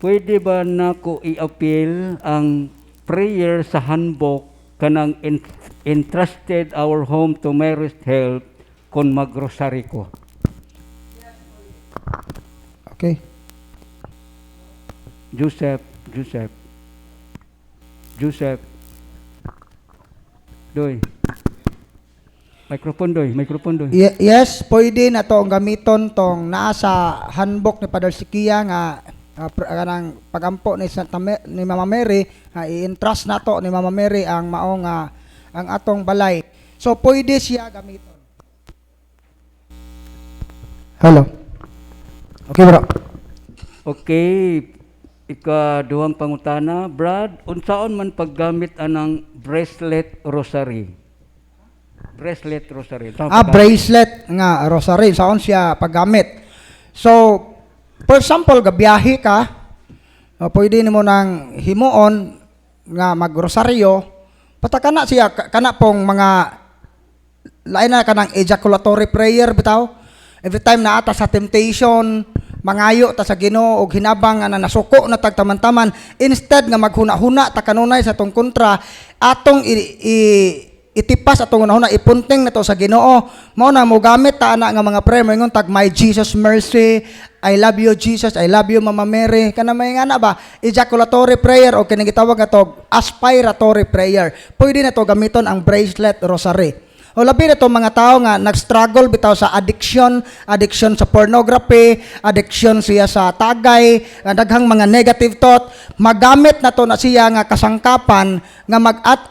pwede ba nako i-appeal ang prayer sa handbook kanang entrusted our home to Mary's help kung magrosary ko? Okay. Joseph. Doy. Microphone, doy. Yes, pwede na to ang gamiton tong nasa handbook ni Padre Sikia nga kanang pagampo ni ni Mama Mary, i-entrust na to ni Mama Mary ang maong ang atong balay. So pwede siya gamiton. Hello. Okay, bro. Okay. Ikaduhang pangutana, Brad, unsaon man paggamit anang bracelet rosary? Bracelet rosary. Bracelet nga rosary. Saan siya paggamit? So, for example, gabiyahe ka, pwede nimo nang himuon nga magrosaryo, patakana siya, kana pong mga lain na kanang ejaculatory prayer bitaw. Every time na ata sa temptation, mangayo ta sa Ginoo og hinabang nga nasuko na tagtaman-taman, instead nga maghuna-huna ta kanunay sa tong kontra, atong itipas atong una ipunting nato sa Ginoo. Mao na mo gamit ta ana nga mga prayer moingon tag my Jesus mercy, I love you Jesus, I love you Mama Mary, kana may nga na ba ejaculatory prayer o kini gitawag atog aspiratory prayer. Pwede na to gamiton ang bracelet rosary. O labi na to mga tao nga nag-struggle bitaw sa addiction sa pornography, addiction siya sa tagay, daghang mga negative thought, magamit na to na siya nga kasangkapan nga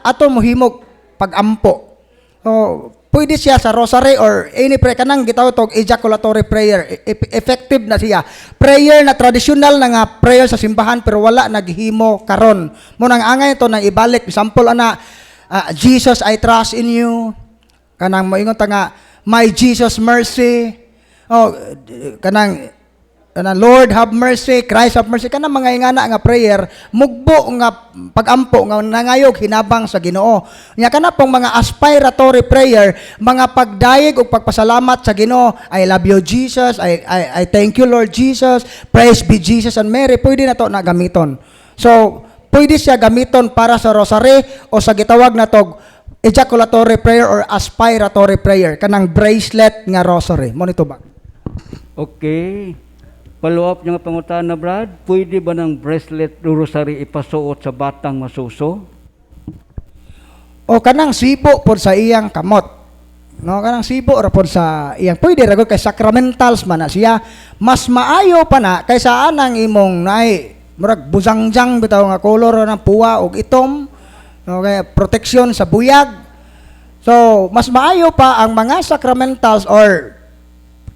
ato mohimog pag-ampo. O pwede siya sa rosary or any prayer kanang gitawag tog ejaculatory prayer, effective na siya. Prayer na traditional na nga prayer sa simbahan pero wala naghimo karon. Mo nang angay to nang ibalik, example ana, Jesus I trust in you. Kanang moingon ta nga my Jesus mercy, kanang Lord have mercy, Christ have mercy, kanang mga ingana nga prayer mugbo nga pagampo nga nangayog hinabang sa Ginoo. Nya kana pong mga aspiratory prayer, mga pagdayeg ug pagpasalamat sa Ginoo. I love you Jesus, I thank you Lord Jesus, praise be Jesus and Mary, pwede na to na gamiton. So pwede siya gamiton para sa rosary o sa gitawag na tog ejaculatory prayer or aspiratory prayer, kanang bracelet nga rosary. Mo nito ba? Okay. Follow up nga pangutana, Brad. Pwede ba ng bracelet rosary ipasuot sa batang masuso? O kanang sibo pod sa iyang kamot. No, kanang sibo ra pod sa iyang pwede ra kay sacramentals man na siya. Mas maayo pa na kaysa anang imong naay murag bujangjang bitaw nga kolor ng puwa og itom. Okay, protection sa buyag. So, mas maayo pa ang mga sacramentals or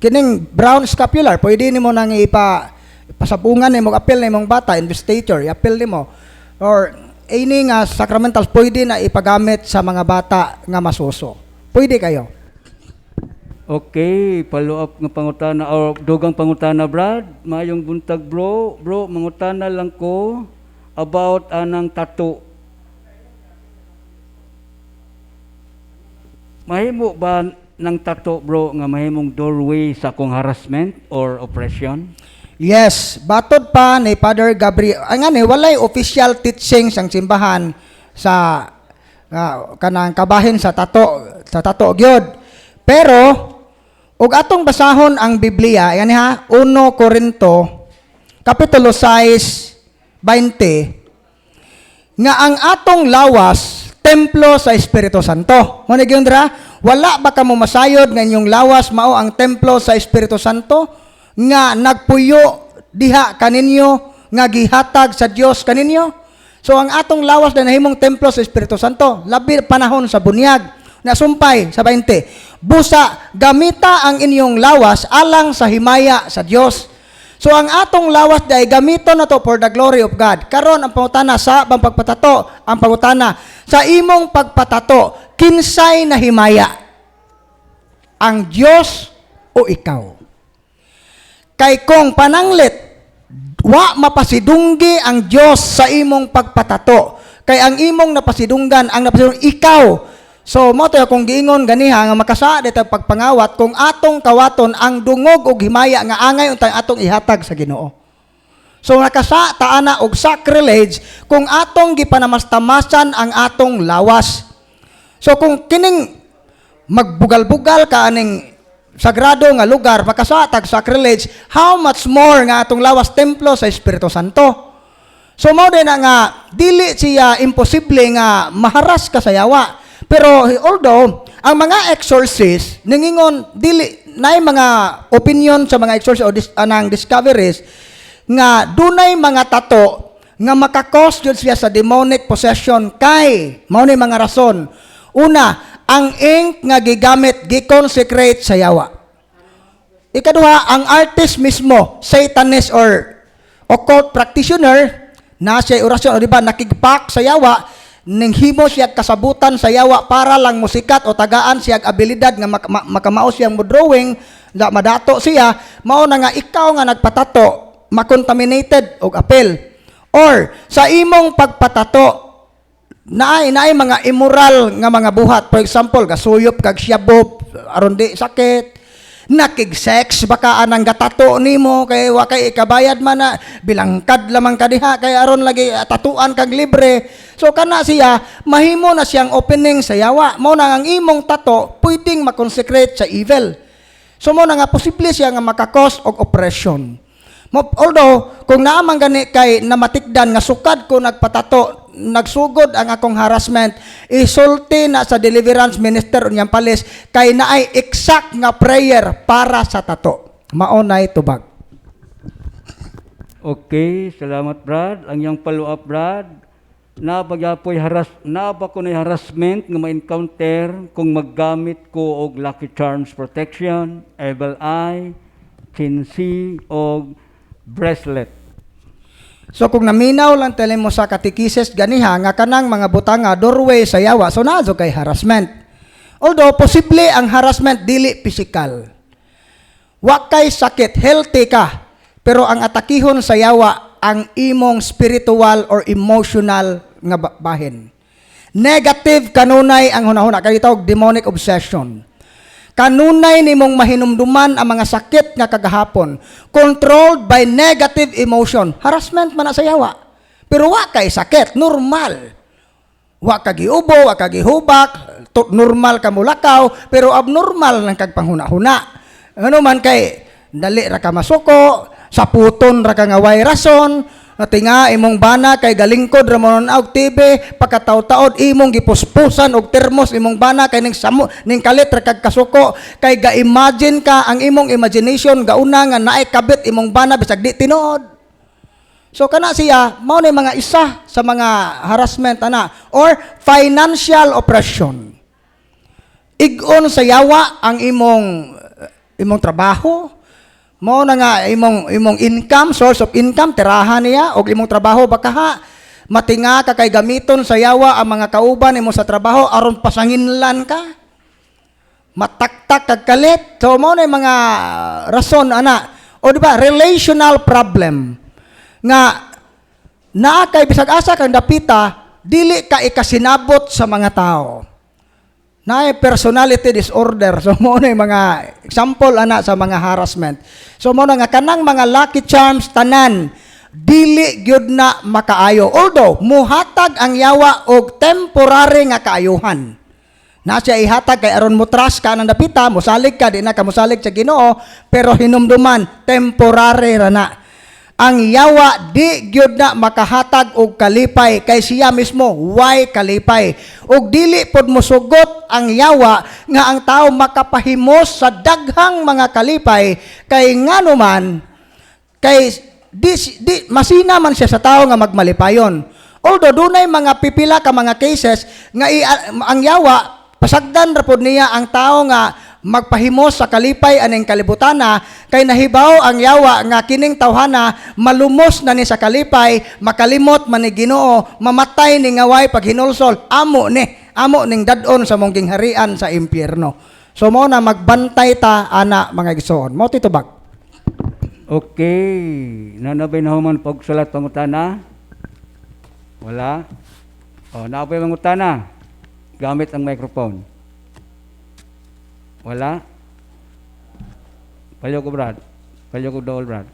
kining brown scapular. Pwede nimo nang ipasapungan nimo apil na imong bata, investiture, i-apil nimo. Or any nga sacramentals pwede na ipagamit sa mga bata nga masuso. Pwede kayo. Okay, follow up nga pangutana or dugang pangutana, Brad. Mayong buntag, bro. Bro, mangutana lang ko about anang tattoo. Mahimo ba ng tattoo, bro, nga mahimong doorway sa akong harassment or oppression? Yes, batod pa ni Father Gabriel. Ang ani walay official teaching sang simbahan sa kanang kabahin sa tato gyud. Pero ug atong basahon ang Biblia, yan ha, 1 Corinto kapitulo 6 20 nga ang atong lawas templo sa Espiritu Santo. Mo ni gyudra, wala ba kamo masayod nga inyong lawas mao ang templo sa Espiritu Santo nga nagpuyo diha kaninyo nga gihatag sa Dios kaninyo? So ang atong lawas na nahimong templo sa Espiritu Santo, labi panahon sa bunyag, nasumpay sa 20. Busa gamita ang inyong lawas alang sa himaya sa Dios. So ang atong lawas day gamiton na to for the glory of God. Karon ang pangutana sa pagpatato, ang pangutana sa imong pagpatato, kinsay na himaya? Ang Dios o ikaw? Kay kung pananglit, wa mapasidunggi ang Dios sa imong pagpatato. Kay ang imong napasidunggan, ang napasidunggan ikaw. So mo to kung giingon ganiha nga makasa dito pagpangawat kung atong kawaton ang dungog ug himaya nga angay untang atong ihatag sa Ginoo. So nakasa taana og sacrilege kung atong gipanamastamasan ang atong lawas. So kung kining magbugal-bugal ka aning sagrado nga lugar makasatag sacrilege, how much more nga atong lawas templo sa Espiritu Santo. So mao din na nga dili siya imposible nga maharas ka sa yawa. Pero although ang mga exorcist ningingon dili nay mga opinion sa mga exorcist o anang discoveries nga dunay mga tato nga makakos jud siya sa demonic possession kay mao ni mga rason. Una, ang ink nga gigamit gi-consecrate sa yawa. Ikaduha, ang artist mismo, satanist or occult practitioner, na siya orasyon o di ba nakigpak sa yawa, ning himo siya kasabutan sa yawa para lang musikat o tagaan siya abilidad nga makamao siyang mo drawing, madato siya, mao na nga ikaw nga nagpatato, makontaminated og apel. Or sa imong pagpatato, naay mga immoral nga mga buhat. For example, gasuyop kag siyabop aron di sakit, nakig-sex baka anang gatato nimo kay wa kay ikabayad man na bilangkad lamang kadiha kay aron lagi tatuan kag libre. So kana siya mahimo na siyang opening sa yawa. Mao na ang imong tato pwedeng makonsecrate sa evil. So mao na nga posible siya nga makakos og oppression. Although kung naamang gani kay namatikdan nga sukad ko nagpatato, nagsugod ang akong harassment, isulti na sa deliverance minister unyang palis kay naay exact nga prayer para sa tato. Maunay tubag. Okay, salamat Brad. Ang iyang follow-up Brad, napa ko na harassment nga ma-encounter kung maggamit ko og Lucky Charms protection, evil eye, chinsi og bracelet. So kung naminaw lang tali mo sa katikises ganiha nga kanang mga butanga doorway sa yawa, so naadto kay harassment. Although posible ang harassment dili physical. Wa kay sakit, healthy ka, pero ang atakihon sa yawa ang imong spiritual or emotional nga bahin. Negative kanunay ang hunahuna kay tawag demonic obsession. Kanunay nimong mahinumduman ang mga sakit nga kagahapon, controlled by negative emotion. Harassment man na sa yawa. Pero wa kay sakit, normal. Wa ka giubo, wa ka gihubak, normal ka mulakaw, pero abnormal lang kag panghuna-huna. Ano man kay dali ra ka masuko, saputon ra ka nga way rason, natinga imong bana kay galingkod ra mo og TV, pagkataw-taod imong gipuspusan og termos imong bana kay ning kalit ra kag kasuko, kay ga-imagine ka ang imong imagination gauna nga naay kabit imong bana bisag di tinuod. So kana siya mao ni mga isa sa mga harassment ana or financial oppression. Igon sa yawa ang imong trabaho. Mao na nga imong income, source of income, tirahan niya og imong trabaho baka matinga ka kay gamiton sa yawa ang mga kauban nimo sa trabaho aron pasanginlan ka. Mataktak kag kalit. So mao na mga rason ana. O di ba relational problem nga naa kay bisag asa kang dapita dili ka ikasinabot sa mga tao. Naay personality disorder. So mo na mga example ana sa mga harassment. So mo na nga kanang mga Lucky Charms tanan dili gyud na makaayo. Although muhatag ang yawa og temporary nga kaayuhan. Na siya ihatag kay aron mo trust ka nang dapita, mosalig ka di na ka mosalig sa Ginoo, pero hinumduman temporary ra na. Ang yawa di gyud na makahatag og kalipay kay siya mismo way kalipay. Og dili pod mosugot ang yawa nga ang tao makapahimos sa daghang mga kalipay kay nganuman kay di masina man siya sa tao nga magmalipayon. Although dunay mga pipila ka mga cases nga ang yawa pasagdan ra pod niya ang tao nga magpahimos sa kalipay aning kalibutana kay nahibaw ang yawa nga kining tawhana malumos na ni sa kalipay, makalimot man ni Ginoo, mamatay ni ngaway pag hinulsol, amo ning dadon sa mong gingharian sa impyerno. So mo na magbantay ta ana mga igsoon. Mo titubag. Okay, nanabay na human pagsulat pangutana? Wala? O, naabay pangutana? Gamit ang microphone. Wala? Palyo ko, Brad. Palyo ko, Dol, Brad.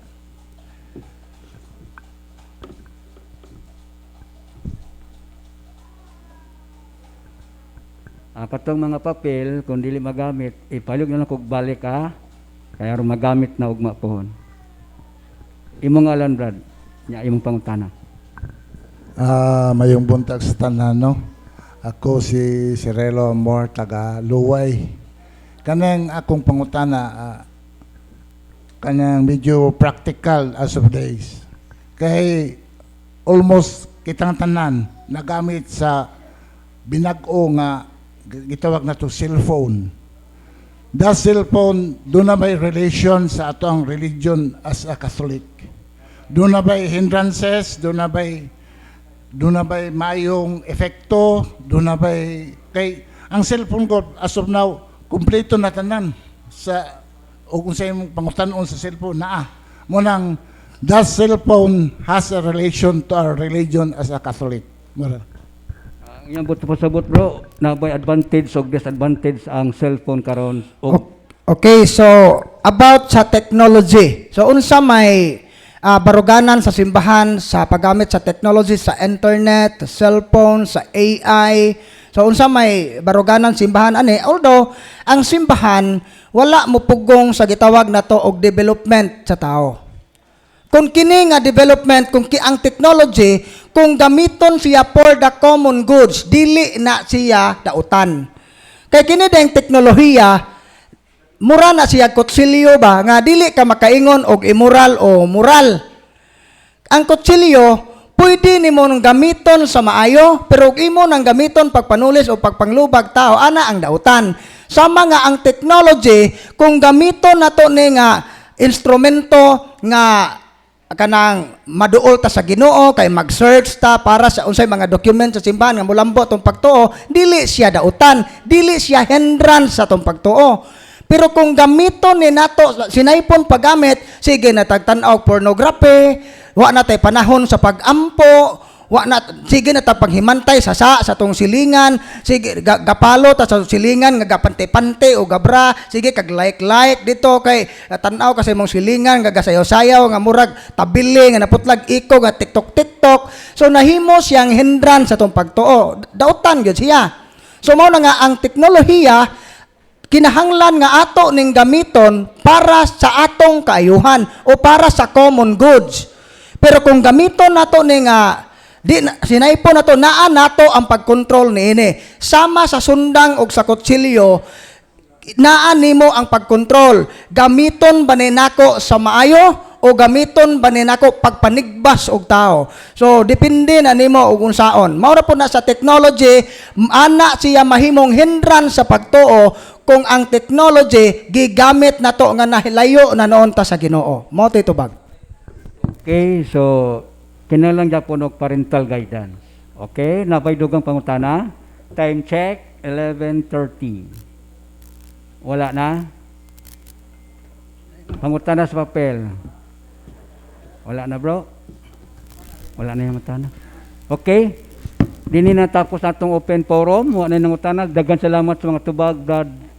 Katong mga papel, kung dili magamit, ipalog na lang kog balik ka, kaya ron magamit na ugma pohon. Imong alam, Brad, nya imong pangutana. Mayong buntag sa tanan, no? Ako si Cirelo Amor, taga Luway. Kanang akong pangutana, kanang medyo practical as of days. Kay almost kitang tanan nagamit sa binag-o nga gitawag na to cellphone. The cellphone, doon na may relation sa atong religion as a Catholic? Doon na ba'y hindrances? Doon na ba'y mayong efekto? Doon na ba'y... Kay, ang cellphone ko, as of now, kumpleto na tanan sa... O kung sa imong pangutanon sa cellphone, munang, the cellphone has a relation to our religion as a Catholic. Mura. Ang buto pasabot, bro, na by advantage o disadvantage ang cellphone karon Okay, so about sa technology. So unsa may baruganan sa simbahan sa paggamit sa technology sa internet, cellphone, sa AI. So unsa may baruganan simbahan ani? Although ang simbahan wala mo pugong sa gitawag na to og development sa tao. Kung kini nga development, kung ang technology, kung gamiton siya for the common goods, dili na siya dautan. Kay kini dayang teknolohiya, mura na siya kutsilyo ba, nga dili ka makaingon og immoral o moral. Ang kutsilyo, pwede nimo nang gamiton sa maayo, pero ug imo nang gamiton pagpanulis o pagpanglubag tao, ana ang dautan. Sama nga ang technology, kung gamiton nato ni nga instrumento nga kanang maduol ta sa Ginoo kay mag-search ta para sa unsay mga document sa simbahan nga molambot tong pagtuo, dili siya dautan, dili siya hindrance sa tong pagtuo. Pero kung gamiton ni nato sinaypon paggamit, sige na tagtan-og pornography, wa na tay panahon sa pagampo, wa na sige na ta paghimantay sa tong silingan, sige gapalo ta sa silingan nga gapante-pante o gabra, sige kag like dito kay tan-aw kasi mong silingan nga gasayaw-sayaw nga murag tabili nga naputlag iko nga TikTok. So nahimo siyang hindran sa tong pagtuo. Dautan gyud siya. So mao na nga ang teknolohiya kinahanglan nga ato ning gamiton para sa atong kaayuhan o para sa common goods. Pero kung gamiton nato ning sinaypon nato naa nato ang pagkontrol niini. Sama sa sundang og sa kutsilyo, naa nimo ang pagkontrol. Gamiton ba ni nako sa maayo o gamiton ba ni nako pagpanigbas og tao? So depende na nimo og unsaon. Mao ra po na sa technology, ana siya mahimong hindran sa pagtuo kung ang technology gigamit nato nga nahilayo na noon ta sa Ginoo. Mao tay tubag. Okay, so kinalang Japon og parental guidance. Okay, nabay dugang pangutana. Time check, 11:30. Wala na? Pangutana sa papel. Wala na, bro? Wala na yung matana. Okay. Dini na tapos natong open forum. Wala na yung utana. Dagan salamat sa mga tubag, Brad